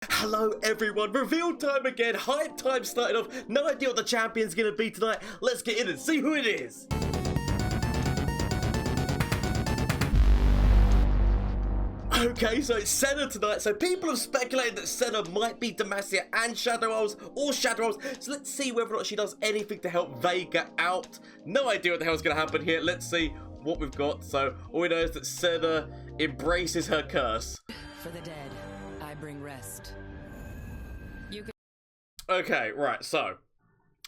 Hello everyone, reveal time again, hype time starting off, no idea what the champion's gonna be tonight, let's get in and see who it is. Okay, so it's Senna tonight, so people have speculated that Senna might be Demacia and Shadow Elves, or Shadow Elves, so let's see whether or not she does anything to help Veigar out. No idea what the hell's gonna happen here, let's see what we've got. So all we know is that Senna embraces her curse. For the dead, I bring rest. Okay, right, so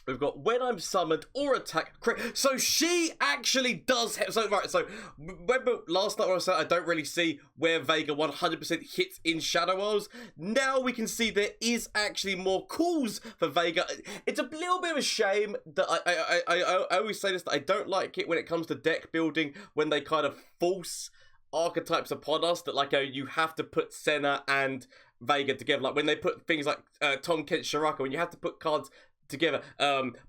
we've got when I'm summoned or attack. So she actually does. So remember last night when I said I don't really see where Veigar 100% hits in Shadow Elves. Now we can see there is actually more calls for Veigar. It's a little bit of a shame that I always say this, that I don't like it when it comes to deck building, when they kind of force archetypes upon us, that like you have to put Senna and Veigar together, like when they put things like Tom Kent Shiraka, when you have to put cards together,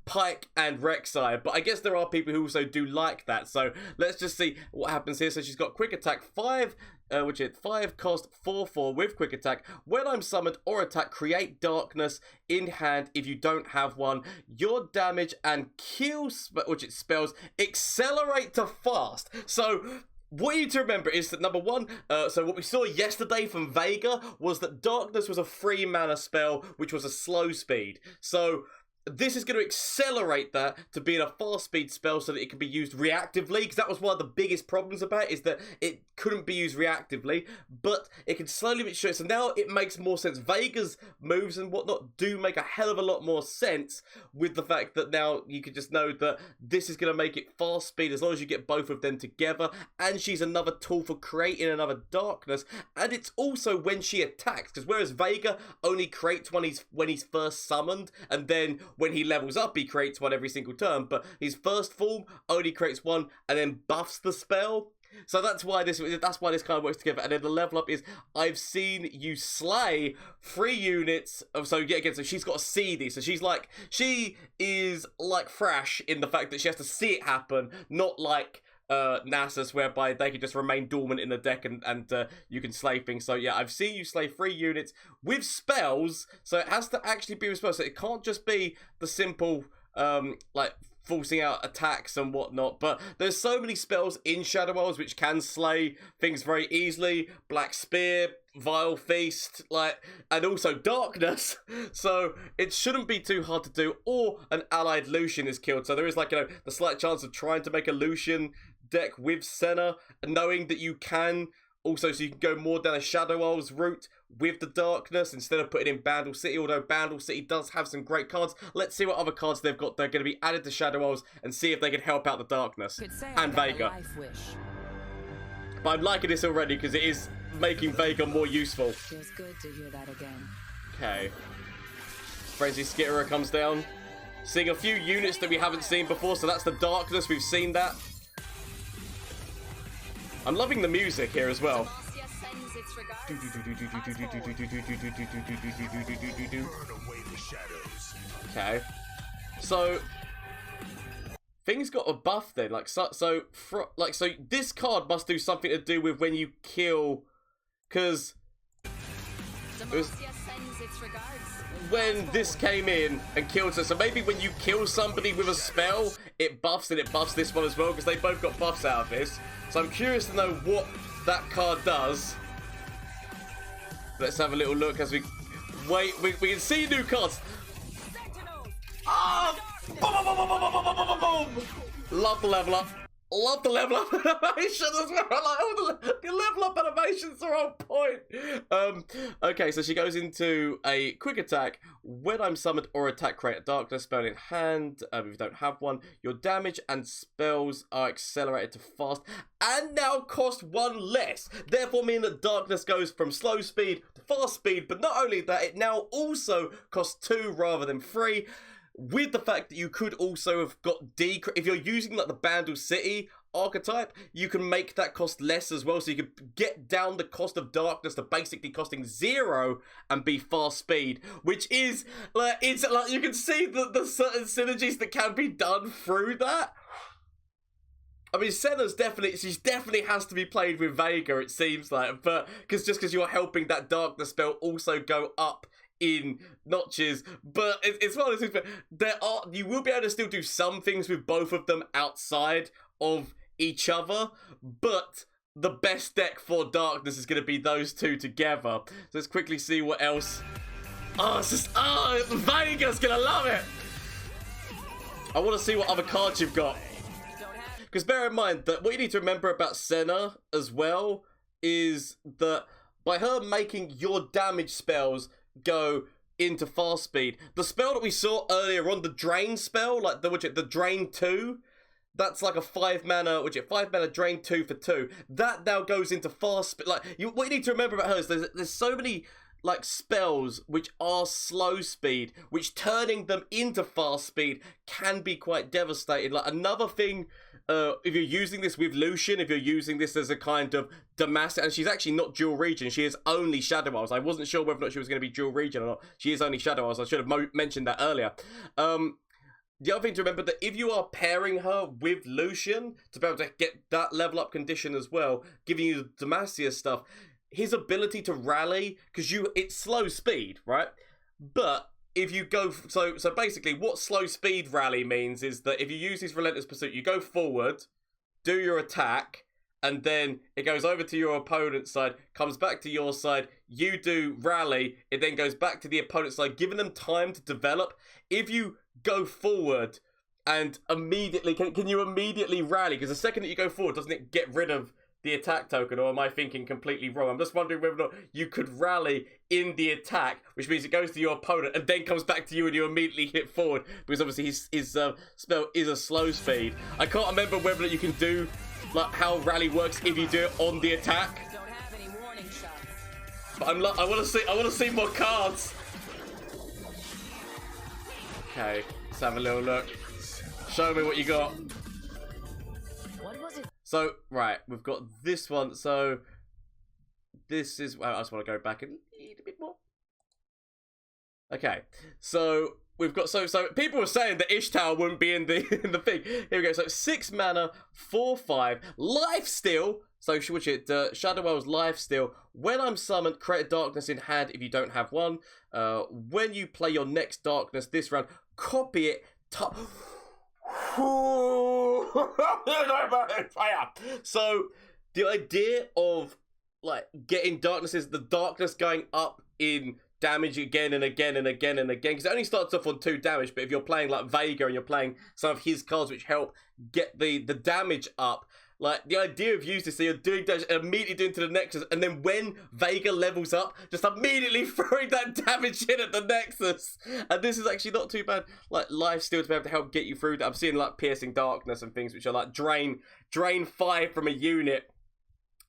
Pike and Rek'Sai. But I guess there are people who also do like that, so let's just see what happens here. So she's got quick attack 5, which is 5 cost 4/4 with quick attack. When I'm summoned or attack, create darkness in hand if you don't have one. Your damage and kill, which it spells, accelerate to fast. So what you need to remember is that number one, so what we saw yesterday from Veigar was that Darkness was a 3 mana spell, which was a slow speed. So this is going to accelerate that to being a fast speed spell so that it can be used reactively, because that was one of the biggest problems about it, is that it couldn't be used reactively, but it can slowly be sure. So now it makes more sense. Veigar's moves and whatnot do make a hell of a lot more sense, with the fact that now you can just know that this is going to make it fast speed as long as you get both of them together, and she's another tool for creating another darkness. And it's also when she attacks, because whereas Veigar only creates when he's first summoned, and then when he levels up he creates one every single turn, but his first form only creates one and then buffs the spell. So that's why this kind of works together. And then the level up is, I've seen you slay 3 units of, so yeah, again, so she's got to see these. So she is like Thrash in the fact that she has to see it happen, not like Nasus, whereby they can just remain dormant in the deck and you can slay things. So yeah, I've seen you slay 3 units with spells, so it has to actually be with spells. So it can't just be the simple like forcing out attacks and whatnot. But there's so many spells in Shadow Elves which can slay things very easily. Black Spear, Vile Feast, and also Darkness. So it shouldn't be too hard to do. Or an allied Lucian is killed. So there is the slight chance of trying to make a Lucian deck with Senna, knowing that you can also, so you can go more down a Shadow Elves route with the Darkness instead of putting in Bandle City, although Bandle City does have some great cards. Let's see what other cards they've got that are going to be added to Shadow Elves and see if they can help out the Darkness and Veigar. But I'm liking this already because it is making Veigar more useful. Feels good to hear that again. Okay. Frenzy Skitterer comes down. Seeing a few units that we haven't seen before, so that's the Darkness, we've seen that. I'm loving the music here as well. Okay. So things got a buff then, so this card must do something to do with when you kill, because it was when this came in and killed her. So maybe when you kill somebody with a spell, it buffs, and it buffs this one as well, because they both got buffs out of this. So I'm curious to know what that card does. Let's have a little look as we wait. We can see new cards. Ah! Boom, boom, boom, boom, boom, boom, boom, boom, boom. Love the level up. Love the level up animation as well. All the level up animations are on point. Okay, so she goes into a quick attack. When I'm summoned or attack, create a darkness spell in hand. If you don't have one, your damage and spells are accelerated to fast and now cost 1 less. Therefore, meaning that darkness goes from slow speed to fast speed. But not only that, it now also costs 2 rather than 3. With the fact that you could also have got if you're using the Bandle City archetype, you can make that cost less as well, so you could get down the cost of darkness to basically costing 0 and be fast speed, which is it's you can see the certain synergies that can be done through that. I mean, Senna's she's definitely has to be played with Veigar, it seems like, but because you're helping that darkness spell also go up in notches, but it's one of those things. But you will be able to still do some things with both of them outside of each other, but the best deck for darkness is going to be those two together. So let's quickly see what else. Oh, it's just Veigar's gonna love it. I want to see what other cards you've got. Because bear in mind that what you need to remember about Senna as well is that by her making your damage spells go into fast speed, the spell that we saw earlier on, the Drain spell, like the Drain 2, that's like a 5 mana, 5 mana Drain 2 for 2. That now goes into fast speed. Like, what you need to remember about her is there's so many like spells which are slow speed, which turning them into fast speed can be quite devastating. Like another thing, if you're using this with Lucian, if you're using this as a kind of Demacia, and she's actually not dual region, she is only Shadow Isles. I wasn't sure whether or not she was going to be dual region or not. She is only Shadow Isles. I should have mentioned that earlier. The other thing to remember that if you are pairing her with Lucian to be able to get that level up condition as well, giving you the Demacia stuff, his ability to rally, because it's slow speed, right? But if you go, so basically what slow speed rally means is that if you use his Relentless Pursuit, you go forward, do your attack, and then it goes over to your opponent's side, comes back to your side, you do rally, it then goes back to the opponent's side, giving them time to develop. If you go forward and immediately, can you immediately rally? Because the second that you go forward, doesn't it get rid of the attack token, or am I thinking completely wrong? I'm just wondering whether or not you could rally in the attack, which means it goes to your opponent and then comes back to you and you immediately hit forward, because obviously his spell is a slow speed. I can't remember whether you can do like how rally works if you do it on the attack. Don't have any warning shots. But I want to see more cards. Okay, let's have a little look. Show me what you got. What was it? So, right, we've got this one. So, this is... Well, I just want to go back and eat a bit more. Okay, so we've got... So people were saying that Ishtar wouldn't be in the in the thing. Here we go. So, 6 mana, 4/5, lifesteal. So, Shadow Isles lifesteal. When I'm summoned, create a darkness in hand if you don't have one. When you play your next darkness this round, copy it. So the idea of like getting darknesses, the darkness going up in damage again and again and again and again, because it only starts off on 2 damage, but if you're playing like Veigar and you're playing some of his cards which help get the damage up, like the idea of using this, so you're doing damage and immediately doing to the Nexus, and then when Veigar levels up, just immediately throwing that damage in at the Nexus. And this is actually not too bad, like lifesteal to be able to help get you through that. I'm seeing like Piercing Darkness and things which are like drain 5 from a unit,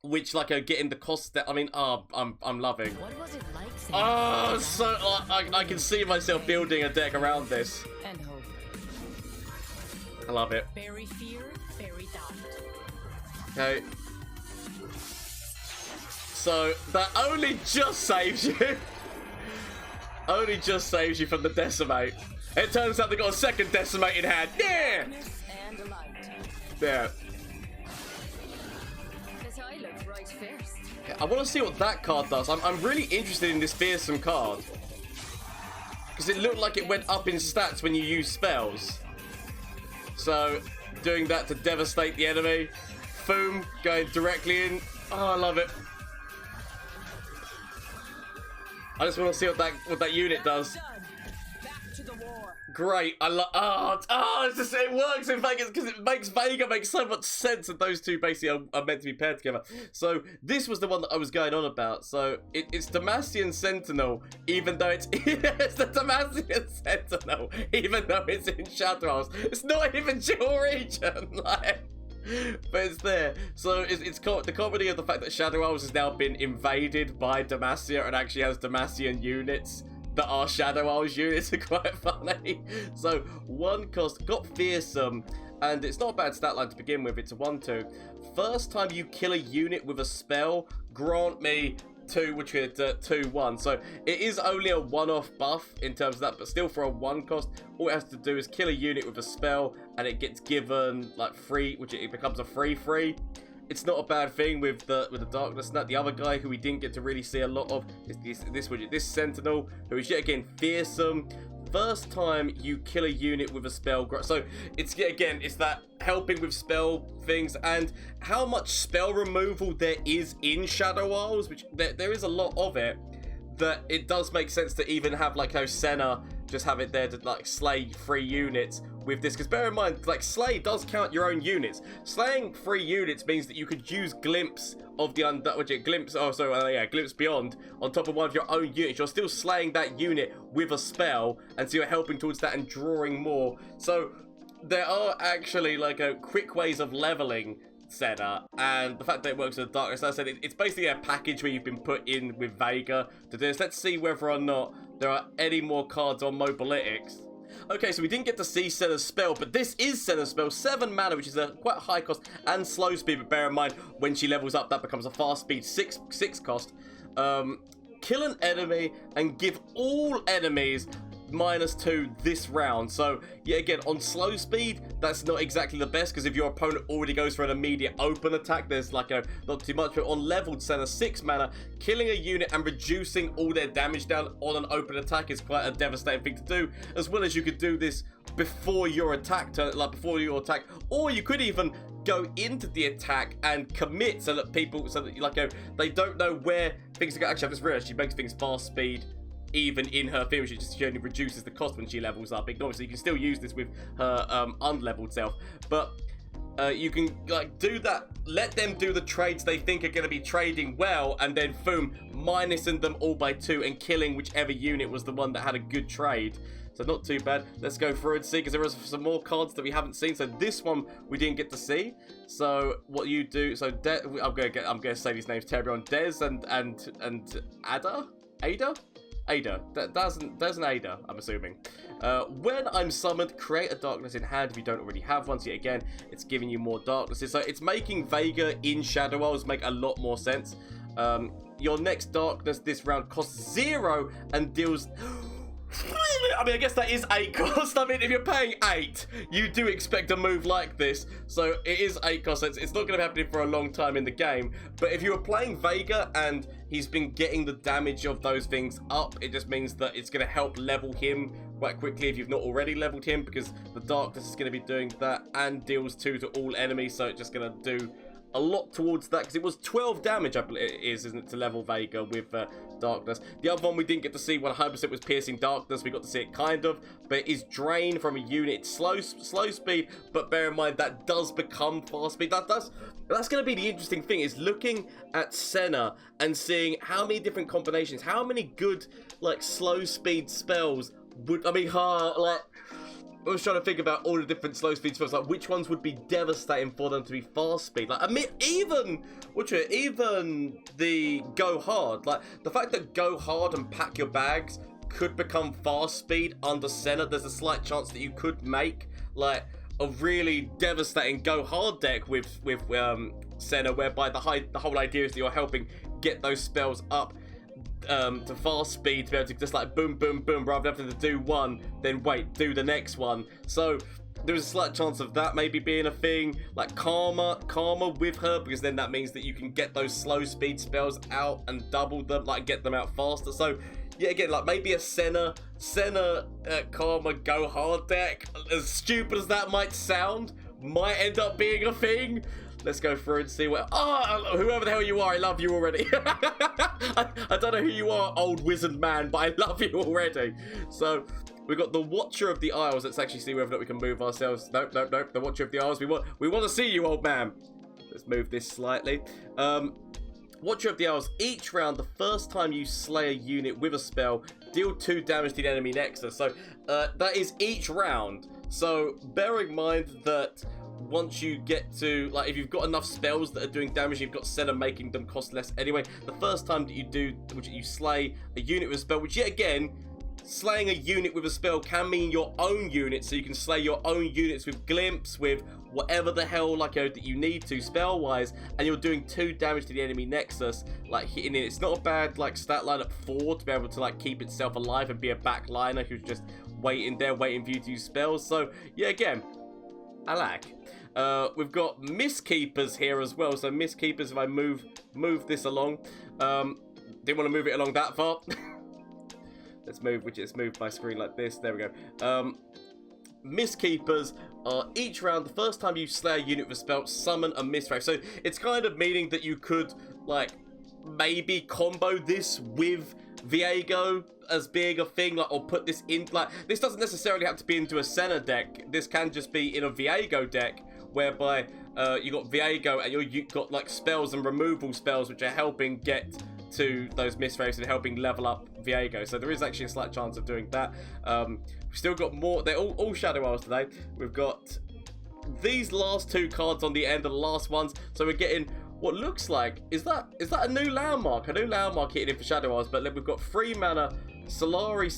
which like are getting the cost that, I mean, I'm loving. What was it like? Oh, so I can see myself building a deck around this. And hope. I love it. Bury fear, bury doubt. Okay. So that only just saves you. Only just saves you from the Decimate. It turns out they got a second Decimate in hand. Yeah. And light. Yeah. Because I looked right first. I want to see what that card does. I'm really interested in this fearsome card, because it looked like it went up in stats when you use spells. So doing that to devastate the enemy. Boom, going directly in. Oh, I love it. I just want to see what that unit does. Back to the war. Great. I love. It's just, it works in Vegas because it makes Veigar make so much sense, and those two basically are meant to be paired together. So this was the one that I was going on about. So it's Demacian Sentinel, even though it's it's the Demacian Sentinel, even though it's in Shadow Isles. It's not even dual region, like. But it's there. So it's the comedy of the fact that Shadow Isles has now been invaded by Demacia and actually has Demacian units that are Shadow Isles units are quite funny. So 1 cost, got fearsome, and it's not a bad stat line to begin with. It's a 1/2. First time you kill a unit with a spell, grant me 2, which is 2-1. So it is only a one-off buff in terms of that, but still for a 1 cost, all it has to do is kill a unit with a spell, and it gets given like free, which it becomes a free. It's not a bad thing with the darkness. And that the other guy who we didn't get to really see a lot of is this Sentinel, who is yet again fearsome. First time you kill a unit with a spell, so it's yet again, it's that helping with spell things, and how much spell removal there is in Shadow Isles, which there is a lot of it, that it does make sense to even have like how Senna just have it there to like slay 3 units with this, because bear in mind, like, slay does count your own units. Slaying 3 units means that you could use glimpse of the glimpse beyond on top of one of your own units. You're still slaying that unit with a spell, and so you're helping towards that and drawing more. So there are actually like quick ways of leveling Senna, and the fact that it works with the darkness, as I said, it's basically a package where you've been put in with Veigar to do this. Let's see whether or not there are any more cards on Mobilytics. Okay, so we didn't get to see Senna's spell, but this is Senna's spell, 7 mana, which is a quite high cost, and slow speed, but bear in mind, when she levels up, that becomes a fast speed 6 cost. Kill an enemy and give all enemies -2 this round. So yeah, again, on slow speed, that's not exactly the best, because if your opponent already goes for an immediate open attack, there's like not too much. But on leveled Senna, 6 mana, killing a unit and reducing all their damage down on an open attack is quite a devastating thing to do, as well as you could do this before your attack turn, like before your attack, or you could even go into the attack and commit, so that people, so that like they don't know where things are going. Actually, I've just realized she makes things fast speed even in her thing, she only reduces the cost when she levels up. Obviously, you can still use this with her unleveled self, but you can like do that, let them do the trades they think are going to be trading well, and then boom, minusing them all by 2 and killing whichever unit was the one that had a good trade. So not too bad. Let's go through and see, because there are some more cards that we haven't seen. So this one we didn't get to see. So what you do? So I'm gonna say these names terribly on Des and Ada. There's an Ada, I'm assuming. When I'm summoned, create a darkness in hand if you don't already have one. So yet again, it's giving you more darknesses. So it's making Veigar in Shadow Isles make a lot more sense. Your next darkness this round costs 0 and deals... I mean, I guess that is 8 cost. I mean, if you're paying 8, you do expect a move like this. So it is 8 cost. It's not going to be happening for a long time in the game. But if you were playing Veigar and he's been getting the damage of those things up, it just means that it's going to help level him quite quickly if you've not already leveled him, because the darkness is going to be doing that and deals 2 to all enemies. So it's just going to do a lot towards that, because it was 12 damage, I believe it is, isn't it, to level Veigar with darkness. The other one we didn't get to see 100% was piercing darkness. We got to see it kind of, but it is drain from a unit, slow speed, but bear in mind that does become fast speed. That's going to be the interesting thing, is looking at Senna and seeing how many different combinations, how many good like slow speed spells would, I mean, like, I was trying to think about all the different slow speed spells, like which ones would be devastating for them to be fast speed. Like, I mean, even the go hard, like the fact that go hard and pack your bags could become fast speed under Senna. There's a slight chance that you could make like a really devastating go hard deck with Senna, whereby the whole idea is that you're helping get those spells up to fast speed to be able to just like boom, boom, boom, rather than having to do one, then wait, do the next one. So there's a slight chance of that maybe being a thing, like karma with her, because then that means that you can get those slow speed spells out and double them, like get them out faster. So yeah, again, like maybe a Senna karma go hard deck, as stupid as that might sound, might end up being a thing. Let's go through and see what... Oh, whoever the hell you are, I love you already. I don't know who you are, old wizard man, but I love you already. So, we've got the Watcher of the Isles. Let's actually see whether or not we can move ourselves. Nope. The Watcher of the Isles. We want to see you, old man. Let's move this slightly. Watcher of the Isles. Each round, the first time you slay a unit with a spell, deal 2 damage to the enemy next to. So, that is each round. So, bear in mind that... once you get to, like, if you've got enough spells that are doing damage, you've got Senna making them cost less anyway. The first time that you do, which you slay a unit with a spell, which yet again, slaying a unit with a spell can mean your own unit, so you can slay your own units with glimpse, with whatever the hell like that you need to spell wise, and you're doing 2 damage to the enemy nexus, like hitting it. It's not a bad like stat line at 4 to be able to like keep itself alive and be a backliner who's just waiting there, waiting for you to use spells. So yeah, again, I like. We've got Mistkeepers here as well. So Mistkeepers, if I move this along, didn't want to move it along that far. Let's move my screen like this. There we go. Mistkeepers are each round, the first time you slay a unit with a spell, summon a Mistwraith. So it's kind of meaning that you could like maybe combo this with Veigar as being a thing, like, or put this in, like, this doesn't necessarily have to be into a Senna deck. This can just be in a Veigar deck, whereby you got Veigar and you got like spells and removal spells which are helping get to those Mistwraiths and helping level up Veigar. So there is actually a slight chance of doing that. We've still got more. They're all Shadow Isles today. We've got these last 2 cards on the end of the last ones. So we're getting what looks like, is that a new landmark? A new landmark hitting in for Shadow Isles, but we've got 3 mana Solari.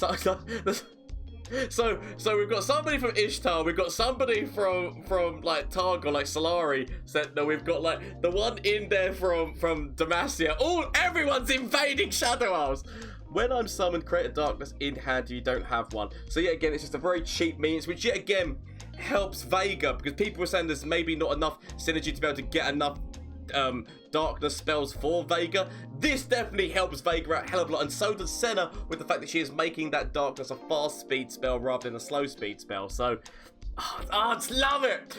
So we've got somebody from Ishtar, we've got somebody from like Targon, like Solari. Senna, we've got like the one in there from Demacia. Everyone's invading Shadow Isles. When I'm summoned, create a darkness in hand. You don't have one. So yet again, it's just a very cheap means, which yet again helps Veigar, because people were saying there's maybe not enough synergy to be able to get enough darkness spells for Veigar. This definitely helps Veigar out a hell of a lot, and so does Senna, with the fact that she is making that darkness a fast speed spell rather than a slow speed spell. So I just love it.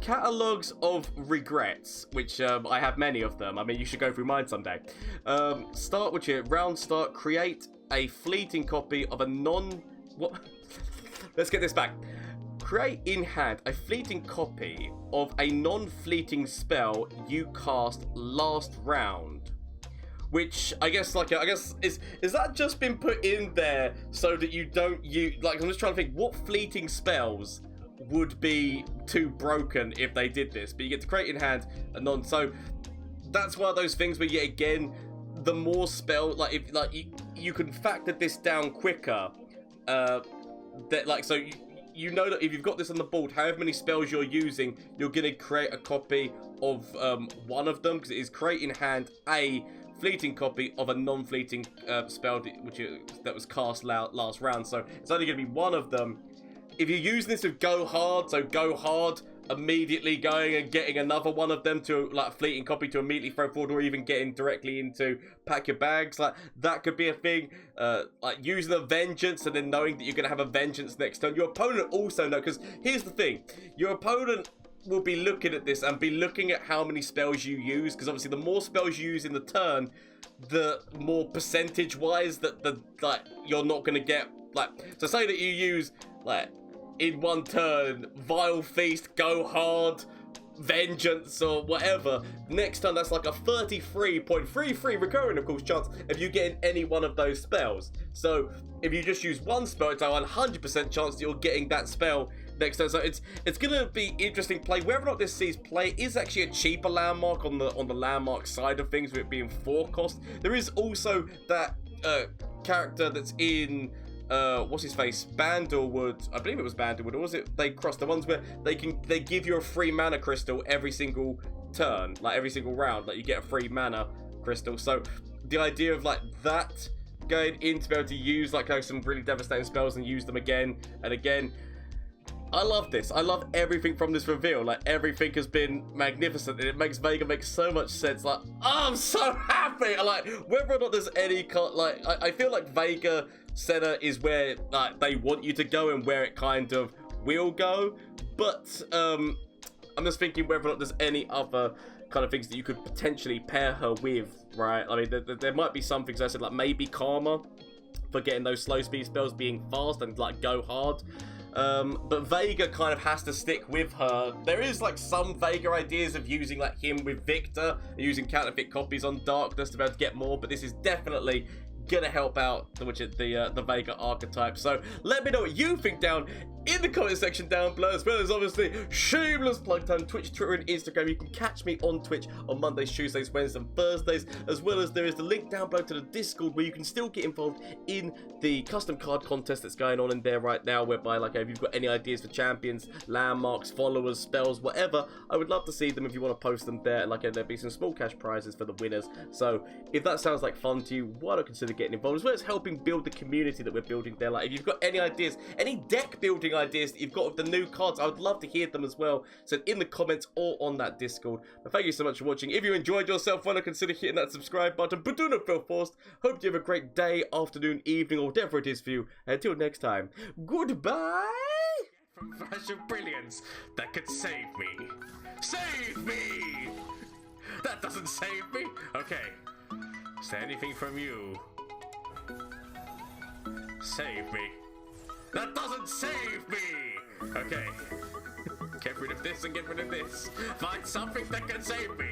Catalogues of regrets, which I have many of them. I mean, you should go through mine someday. Start with your round start. Create a fleeting copy of a let's get this back. Create in hand a fleeting copy of a non-fleeting spell you cast last round. Which I guess is that just been put in there so that you don't use, like, I'm just trying to think what fleeting spells would be too broken if they did this, but you get to create in hand a non, so that's one of those things where yet again, the more spell, like, if like you can factor this down quicker, that like, so you know that if you've got this on the board, however many spells you're using, you're going to create a copy of one of them, because it is create in hand a fleeting copy of a non-fleeting spell that was cast last round. So it's only going to be one of them. If you're using this with Go Hard, so Go Hard, immediately going and getting another one of them to, like, fleeting copy to immediately throw forward, or even getting directly into pack your bags, like, that could be a thing. Like, using a Vengeance and then knowing that you're going to have a Vengeance next turn. Your opponent also knows, because here's the thing, your opponent will be looking at this and be looking at how many spells you use, because obviously the more spells you use in the turn, the more percentage wise that like you're not going to get, like, so say that you use, like, in one turn, Vile Feast, Go Hard, Vengeance, or whatever. Next turn, that's like a 33.33 recurring, of course, chance of you getting any one of those spells. So if you just use one spell, it's a 100% chance that you're getting that spell next turn. So it's gonna be interesting play. Whether or not this sees play is actually a cheaper landmark on the landmark side of things, with it being 4 cost. There is also that character that's in what's his face, Bandlewood. I believe it was Bandlewood, or was it they crossed the ones where they give you a free mana crystal every single turn, like every single round, like you get a free mana crystal. So the idea of like that going in to be able to use like some really devastating spells and use them again and again. I love this. I love everything from this reveal. Like, everything has been magnificent, and it makes Veigar make so much sense. Like, oh, I'm so happy. Like, whether or not there's any like, I feel like Veigar Senna is where like they want you to go and where it kind of will go. But I'm just thinking whether or not there's any other kind of things that you could potentially pair her with, right? I mean, there might be some things I said, like maybe Karma for getting those slow speed spells being fast and like Go Hard. But Veigar kind of has to stick with her. There is like some Veigar ideas of using like him with Victor, using counterfeit copies on Darkness to be able to get more, but this is definitely gonna help out the Veigar archetype. So let me know what you think down in the comment section down below, as well as obviously shameless plug time, Twitch, Twitter and Instagram. You can catch me on Twitch on Mondays, Tuesdays, Wednesdays and Thursdays, as well as there is the link down below to the Discord where you can still get involved in the custom card contest that's going on in there right now, whereby like if you've got any ideas for champions, landmarks, followers, spells, whatever, I would love to see them if you want to post them there. Like there'll be some small cash prizes for the winners. So if that sounds like fun to you, why not consider getting involved, as well as helping build the community that we're building there. Like if you've got any ideas, any deck building ideas that you've got with the new cards, I would love to hear them as well. So in the comments or on that Discord. But thank you so much for watching. If you enjoyed yourself, why not consider hitting that subscribe button, but do not feel forced. Hope you have a great day, afternoon, evening, or whatever it is for you. Until next time, goodbye. From flash of brilliance that could save me. Save me! That doesn't save me. Okay. Is there anything from you? Save me. That doesn't save me! Okay. Get rid of this and get rid of this. Find something that can save me.